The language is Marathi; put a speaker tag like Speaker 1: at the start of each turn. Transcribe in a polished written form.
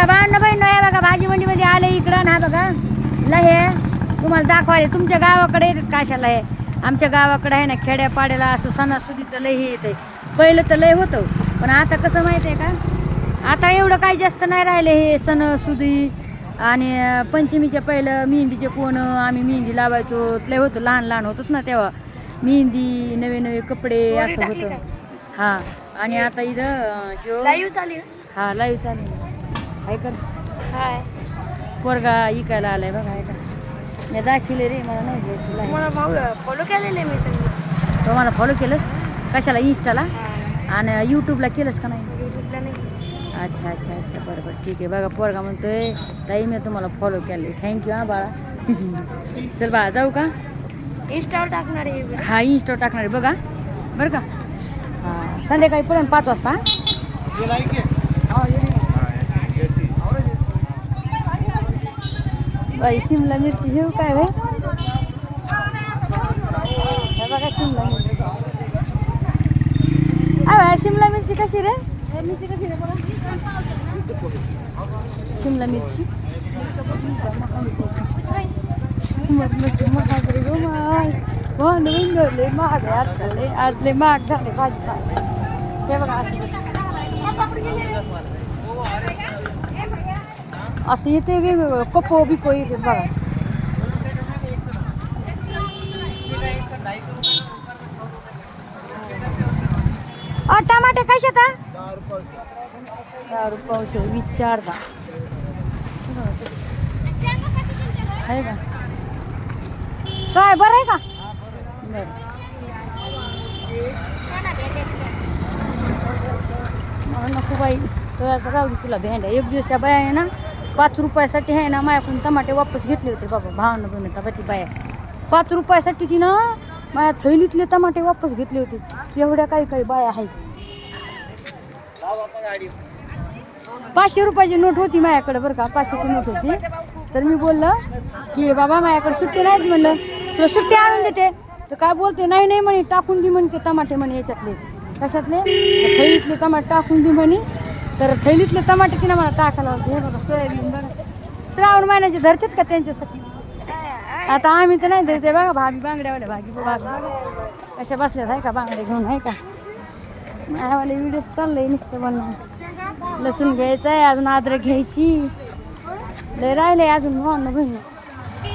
Speaker 1: बघा भांडणं बहिण आहे बघा, भाजी मंडीमध्ये आले इकडं ना बघा लहे तुम्हाला दाखवायला. तुमच्या गावाकडे कशाला आहे, आमच्या गावाकडे आहे ना खेड्यापाड्याला असं सणासुदीचं लय हे येते. पहिलं तर लय होतं, पण आता कसं माहिती आहे का, आता एवढं काही जास्त नाही राहिले हे सणसुदी. आणि पंचमीच्या पहिलं मेहंदीचे कोण आम्ही मेहंदी लावायचो लय होतं, लहान लहान होतोच ना तेव्हा. मेहंदी नवे नवे कपडे असं होतं. हां आणि आता इथं जो
Speaker 2: लाईव्ह चालेल.
Speaker 1: हा लाईव्ह चालेल आहे का.
Speaker 2: हाय
Speaker 1: पोरगा इकायला आलाय बघा आहे का. मी दाखवले रे, मला नाही द्यायचं live.
Speaker 2: मला भाऊ फॉलो केलेलं आहे मी सगळं.
Speaker 1: तो मला फॉलो केलंस कशाला, इंस्टाला आणि यूट्यूबला केलंस का नाही.
Speaker 2: युट्यूबला नाही.
Speaker 1: अच्छा अच्छा अच्छा बरं बरं ठीक आहे. बघा पोरगा म्हणतोय ताई मी तुम्हाला फॉलो केले, थँक्यू हां बाळा. चल बाळा जाऊ का.
Speaker 2: इंस्टावर टाकणार आहे.
Speaker 1: हा इंस्टावर टाकणार आहे बघा बरं का. हां संध्याकाळी पर्यंत 5 वाजता. बाई शिमला मिरची घेऊ काय भाई. बघा शिमला मिरची. शिमला मिरची कशी रे. मिरची कशी रे बघा. शिमला मिरची महाग आज लय महाग झाले भाजी. हे बघा असं येते वेगवेगळं कपो बिपो येते बघा. टमाटे कसे आता 10 रुपये विचारता आहे का काय बरं आहे का. नको बाई तुझ्याचं राहू दे, तुला भेंड्या एक दिवस या बाया आहे ना 5 रुपयासाठी आहे ना माझ्याकडून टमाटे वापस घेतले होते बाबा. भावना बनवता बा ती बाया 5 रुपयासाठी तिनं माझ्या थैलीतले टमाटे वापस घेतले होते. एवढ्या काही काही बाया आहेत. 500 रुपयाची नोट होती माझ्याकडे बरं का, 500ची नोट होती. तर मी बोललं की बाबा माझ्याकडे सुट्टी नाहीत, म्हणलं तुला सुट्टी आणून देते. तर काय बोलते नाही नाही म्हणे टाकून दे म्हणते टमाटे म्हणे याच्यातले कशातले थैलीतले टमाटे टाकून दे म्हणे. तर थैलीतले टमाटे तिनं मला टाकायला होते. हे बघा सोयाबीन बघा श्रावण महिन्याचे धरतात का त्यांच्यासाठी. आता आम्ही तर नाही धरते बघा. भाभी बांगड्यावाले भागी कशा बसल्यात आहे का बांगड्या घेऊन आहे का. माझ्यावाले व्हिडिओ चाललंय नुसतं बनवून. लसूण घ्यायचं आहे अजून, अद्रक घ्यायची लय राहिलंय अजून. म्हणून बहिणी